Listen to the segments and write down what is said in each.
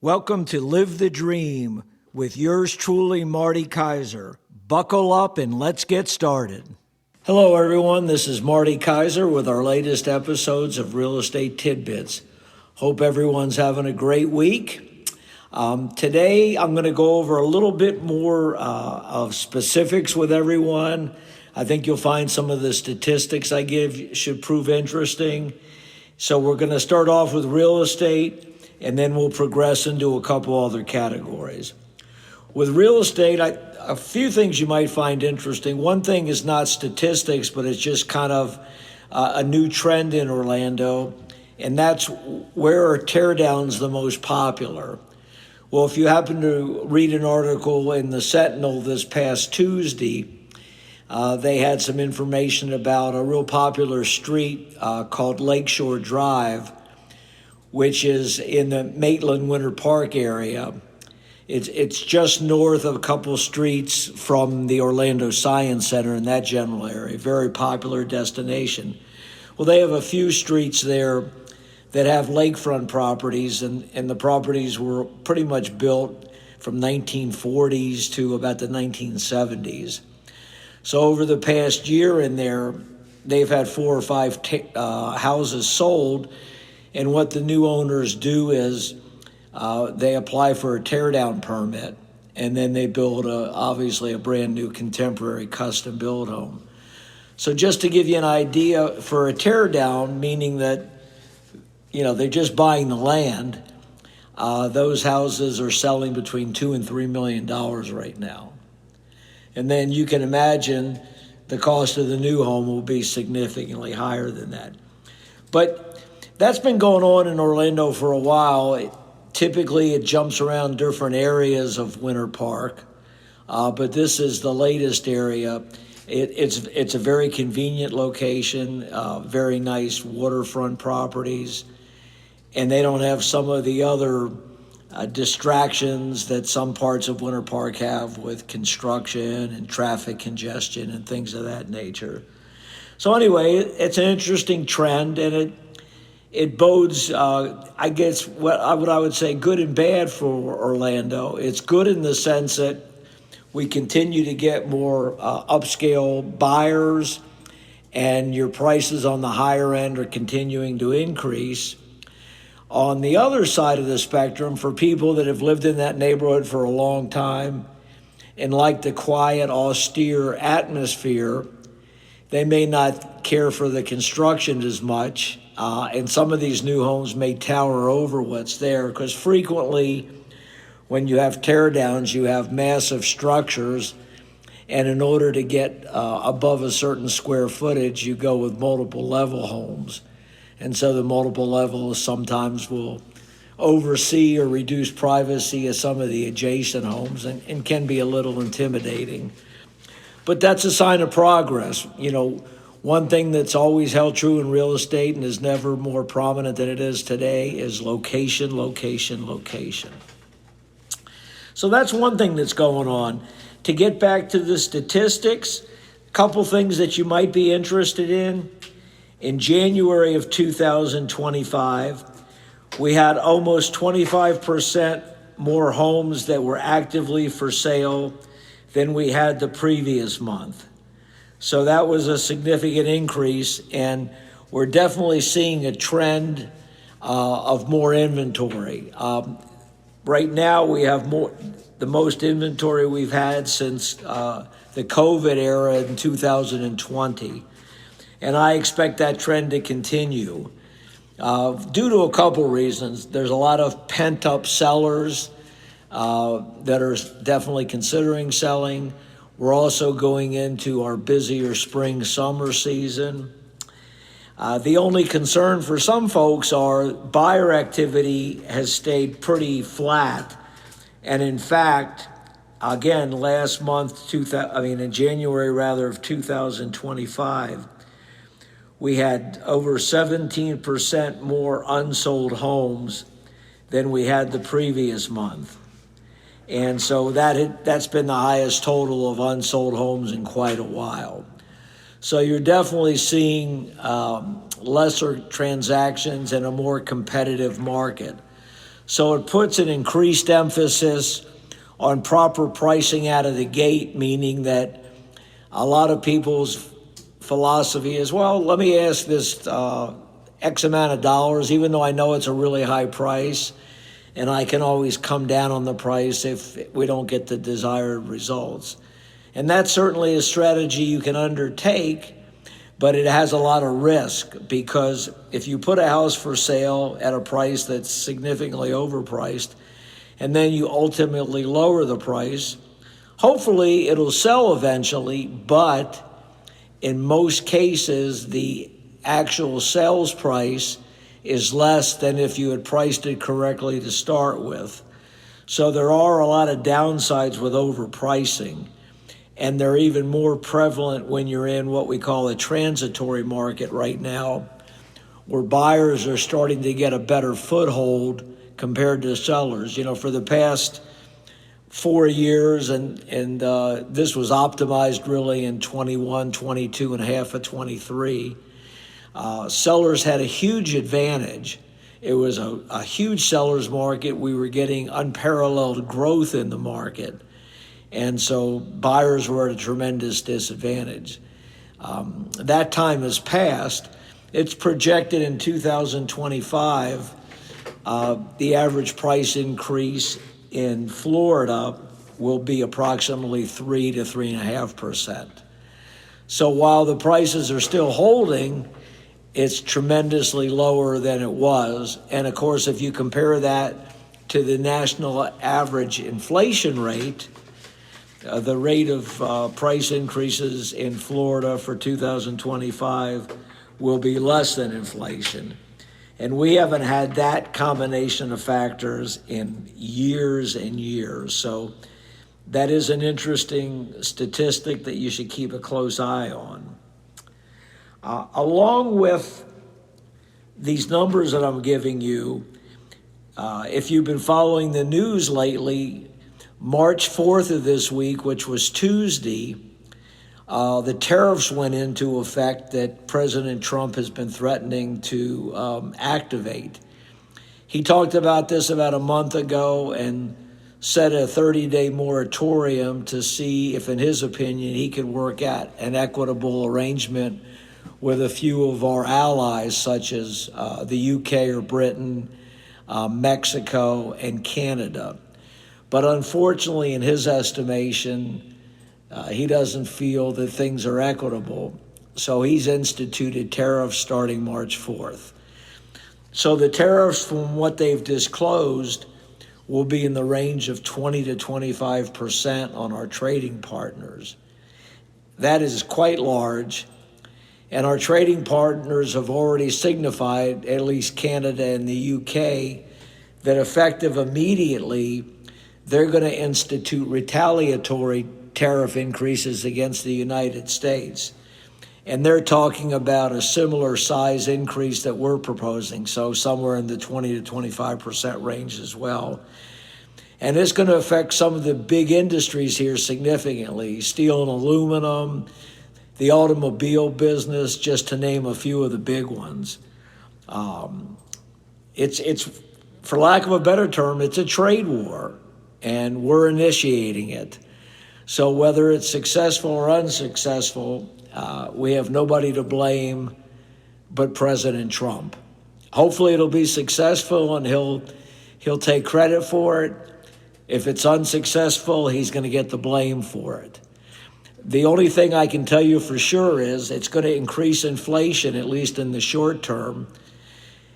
Welcome to Live the Dream with yours truly, Marty Kaiser. Buckle up and let's get started. Hello, everyone. This is Marty Kaiser with our latest episodes of Real Estate Tidbits. Hope everyone's having a great week. Today, I'm going to go over a little bit more of specifics with everyone. I think you'll find some of the statistics I give should prove interesting. So we're going to start off with real estate, and then we'll progress into a couple other categories. With real estate, a few things you might find interesting. One thing is not statistics, but it's just kind of a new trend in Orlando, and that's where are teardowns the most popular. Well, if you happen to read an article in the Sentinel this past Tuesday, they had some information about a real popular street called Lakeshore Drive, which is in the Maitland Winter Park area. It's just north of a couple streets from the Orlando Science Center in that general area. Very popular destination. Well, they have a few streets there that have lakefront properties, and the properties were pretty much built from 1940s to about the 1970s. So over the past year in there, they've had 4 or 5 houses sold. And what the new owners do is they apply for a teardown permit, and then they build obviously a brand new contemporary custom build home. So just to give you an idea, for a teardown, meaning that they're just buying the land, those houses are selling between $2 and $3 million right now. And then you can imagine the cost of the new home will be significantly higher than that. But that's been going on in Orlando for a while. Typically, it jumps around different areas of Winter Park, but this is the latest area. It's a very convenient location, very nice waterfront properties, and they don't have some of the other distractions that some parts of Winter Park have with construction and traffic congestion and things of that nature. So anyway, it's an interesting trend, and it bodes, I guess, what I would say good and bad for Orlando. It's good in the sense that we continue to get more upscale buyers, and your prices on the higher end are continuing to increase. On the other side of the spectrum, for people that have lived in that neighborhood for a long time and like the quiet, austere atmosphere, they may not care for the construction as much. And some of these new homes may tower over what's there, because frequently when you have teardowns, you have massive structures, and in order to get above a certain square footage, you go with multiple level homes. And so the multiple levels sometimes will oversee or reduce privacy of some of the adjacent homes, and can be a little intimidating. But that's a sign of progress. One thing that's always held true in real estate and is never more prominent than it is today is location, location, location. So that's one thing that's going on. To get back to the statistics, a couple things that you might be interested in. In January of 2025, we had almost 25% more homes that were actively for sale than we had the previous month. So that was a significant increase, and we're definitely seeing a trend of more inventory. Right now, we have the most inventory we've had since the COVID era in 2020, and I expect that trend to continue due to a couple reasons. There's a lot of pent-up sellers that are definitely considering selling. We're also going into our busier spring-summer season. The only concern for some folks are buyer activity has stayed pretty flat. And in fact, again, last month, in January of 2025, we had over 17% more unsold homes than we had the previous month. And so that's been the highest total of unsold homes in quite a while. So you're definitely seeing lesser transactions and a more competitive market. So it puts an increased emphasis on proper pricing out of the gate, meaning that a lot of people's philosophy is, well, let me ask this X amount of dollars, even though I know it's a really high price, and I can always come down on the price if we don't get the desired results. And that's certainly a strategy you can undertake, but it has a lot of risk, because if you put a house for sale at a price that's significantly overpriced, and then you ultimately lower the price, hopefully it'll sell eventually, but in most cases, the actual sales price is less than if you had priced it correctly to start with. So there are a lot of downsides with overpricing, and they're even more prevalent when you're in what we call a transitory market right now, where buyers are starting to get a better foothold compared to sellers. For the past 4 years, and this was optimized really in 21, 22, and half of 23, sellers had a huge advantage. It was a huge seller's market. We were getting unparalleled growth in the market. And so buyers were at a tremendous disadvantage. That time has passed. It's projected in 2025, the average price increase in Florida will be approximately 3 to 3.5%. So while the prices are still holding, it's tremendously lower than it was. And of course, if you compare that to the national average inflation rate, the rate of price increases in Florida for 2025 will be less than inflation. And we haven't had that combination of factors in years and years. So that is an interesting statistic that you should keep a close eye on. Along with these numbers that I'm giving you, if you've been following the news lately, March 4th of this week, which was Tuesday, the tariffs went into effect that President Trump has been threatening to activate. He talked about this about a month ago and set a 30-day moratorium to see if, in his opinion, he could work out an equitable arrangement with a few of our allies, such as the UK or Britain, Mexico, and Canada. But unfortunately, in his estimation, he doesn't feel that things are equitable. So he's instituted tariffs starting March 4th. So the tariffs, from what they've disclosed, will be in the range of 20 to 25% on our trading partners. That is quite large. And our trading partners have already signified, at least Canada and the UK, that effective immediately, they're going to institute retaliatory tariff increases against the United States. And they're talking about a similar size increase that we're proposing, so somewhere in the 20 to 25% range as well. And it's going to affect some of the big industries here significantly: steel and aluminum, the automobile business, just to name a few of the big ones. It's, for lack of a better term, it's a trade war, and we're initiating it. So whether it's successful or unsuccessful, we have nobody to blame but President Trump. Hopefully it'll be successful and he'll take credit for it. If it's unsuccessful, he's going to get the blame for it. The only thing I can tell you for sure is it's going to increase inflation, at least in the short term,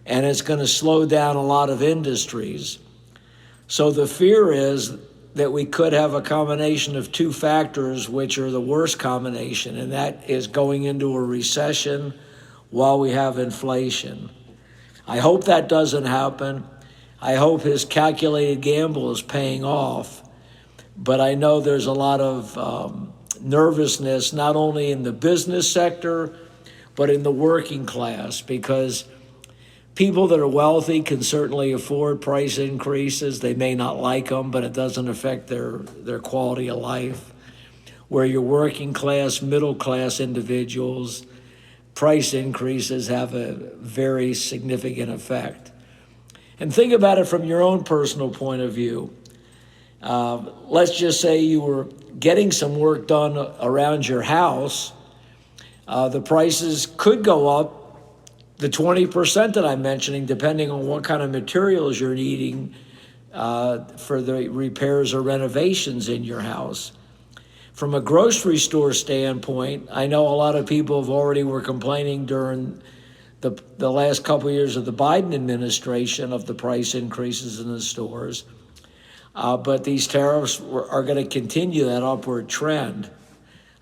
and it's going to slow down a lot of industries. So the fear is that we could have a combination of two factors, which are the worst combination, and that is going into a recession while we have inflation. I hope that doesn't happen. I hope his calculated gamble is paying off, but I know there's a lot of nervousness, not only in the business sector, but in the working class, because people that are wealthy can certainly afford price increases. They may not like them, but it doesn't affect their quality of life. Where your working class, middle class individuals, price increases have a very significant effect. And think about it from your own personal point of view. Let's just say you were getting some work done around your house. The prices could go up the 20% that I'm mentioning, depending on what kind of materials you're needing for the repairs or renovations in your house. From a grocery store standpoint, I know a lot of people have already were complaining during the last couple of years of the Biden administration of the price increases in the stores. But these tariffs are going to continue that upward trend.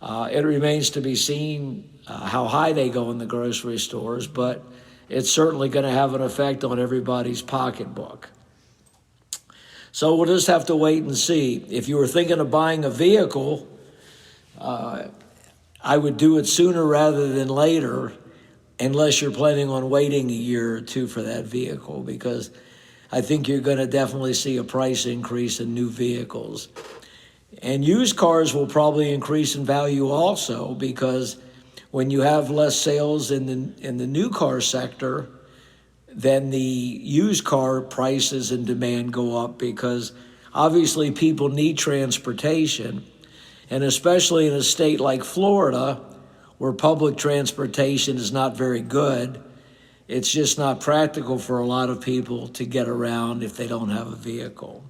It remains to be seen how high they go in the grocery stores, but it's certainly going to have an effect on everybody's pocketbook. So we'll just have to wait and see. If you were thinking of buying a vehicle, I would do it sooner rather than later, unless you're planning on waiting a year or two for that vehicle, because I think you're going to definitely see a price increase in new vehicles. And used cars will probably increase in value also, because when you have less sales in the new car sector, then the used car prices and demand go up, because obviously people need transportation. And especially in a state like Florida, where public transportation is not very good, it's just not practical for a lot of people to get around if they don't have a vehicle.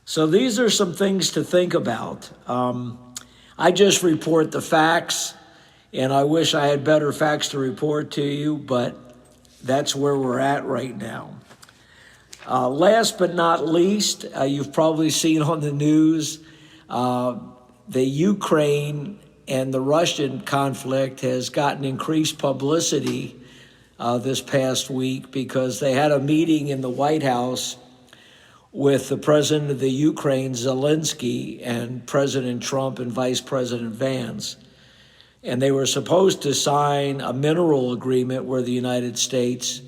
So these are some things to think about. I just report the facts, and I wish I had better facts to report to you, but that's where we're at right now. Last but not least, you've probably seen on the news, the Ukraine and the Russian conflict has gotten increased publicity this past week, because they had a meeting in the White House with the president of the Ukraine, Zelensky, and President Trump and Vice President Vance. And they were supposed to sign a mineral agreement where the United States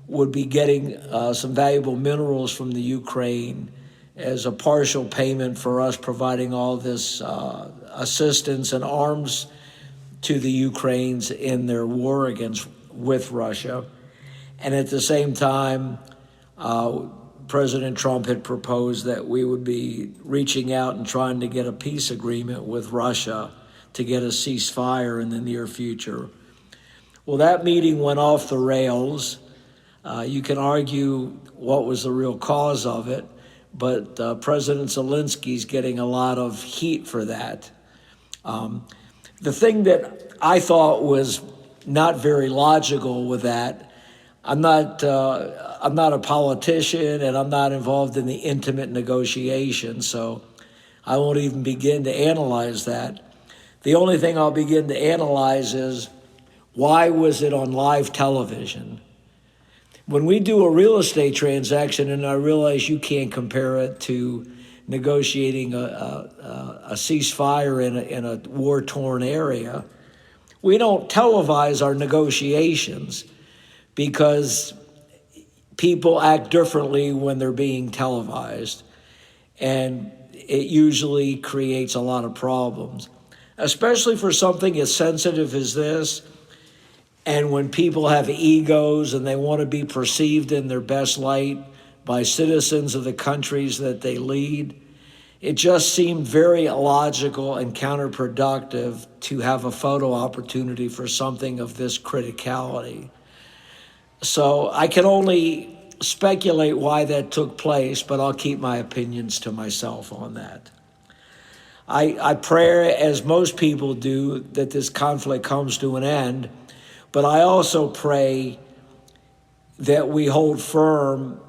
would be getting some valuable minerals from the Ukraine as a partial payment for us providing all this assistance and arms to the Ukrainians in their war with Russia. And at the same time, President Trump had proposed that we would be reaching out and trying to get a peace agreement with Russia to get a ceasefire in the near future. Well, that meeting went off the rails. You can argue what was the real cause of it, but President Zelensky's getting a lot of heat for that. The thing that I thought was not very logical with that, I'm not a politician, and I'm not involved in the intimate negotiations, so I won't even begin to analyze that. The only thing I'll begin to analyze is, why was it on live television? When we do a real estate transaction, and I realize you can't compare it to negotiating a ceasefire in a war-torn area, we don't televise our negotiations, because people act differently when they're being televised, and it usually creates a lot of problems, especially for something as sensitive as this. And when people have egos and they want to be perceived in their best light by citizens of the countries that they lead, it just seemed very illogical and counterproductive to have a photo opportunity for something of this criticality. So I can only speculate why that took place, but I'll keep my opinions to myself on that. I pray, as most people do, that this conflict comes to an end, but I also pray that we hold firm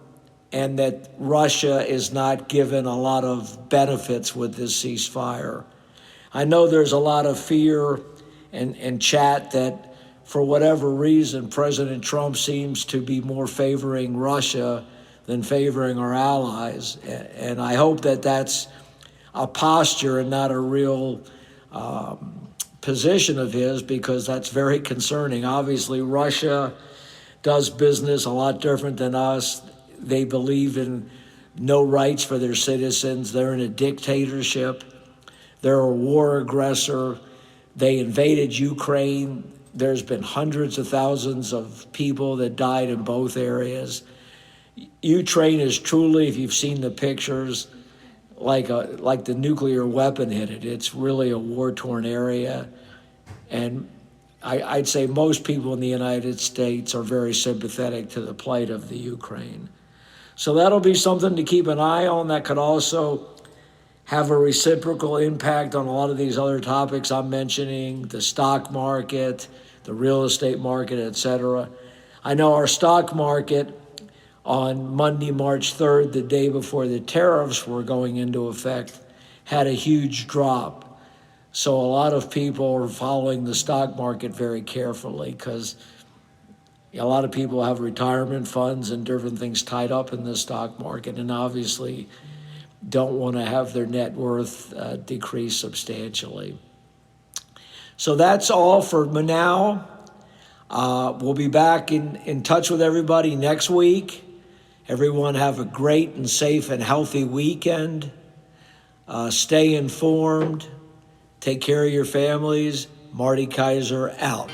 and that Russia is not given a lot of benefits with this ceasefire. I know there's a lot of fear and chat that, for whatever reason, President Trump seems to be more favoring Russia than favoring our allies. And I hope that that's a posture and not a real position of his, because that's very concerning. Obviously, Russia does business a lot different than us. They believe in no rights for their citizens. They're in a dictatorship. They're a war aggressor. They invaded Ukraine. There's been hundreds of thousands of people that died in both areas. Ukraine is truly, if you've seen the pictures, like the nuclear weapon hit it. It's really a war-torn area. And I'd say most people in the United States are very sympathetic to the plight of the Ukraine. So that'll be something to keep an eye on. That could also have a reciprocal impact on a lot of these other topics I'm mentioning, the stock market, the real estate market, etc. I know our stock market on Monday, March 3rd, the day before the tariffs were going into effect, had a huge drop. So a lot of people are following the stock market very carefully because a lot of people have retirement funds and different things tied up in the stock market and obviously don't want to have their net worth decrease substantially. So that's all for now. We'll be back in touch with everybody next week. Everyone have a great and safe and healthy weekend. Stay informed. Take care of your families. Marty Kaiser out.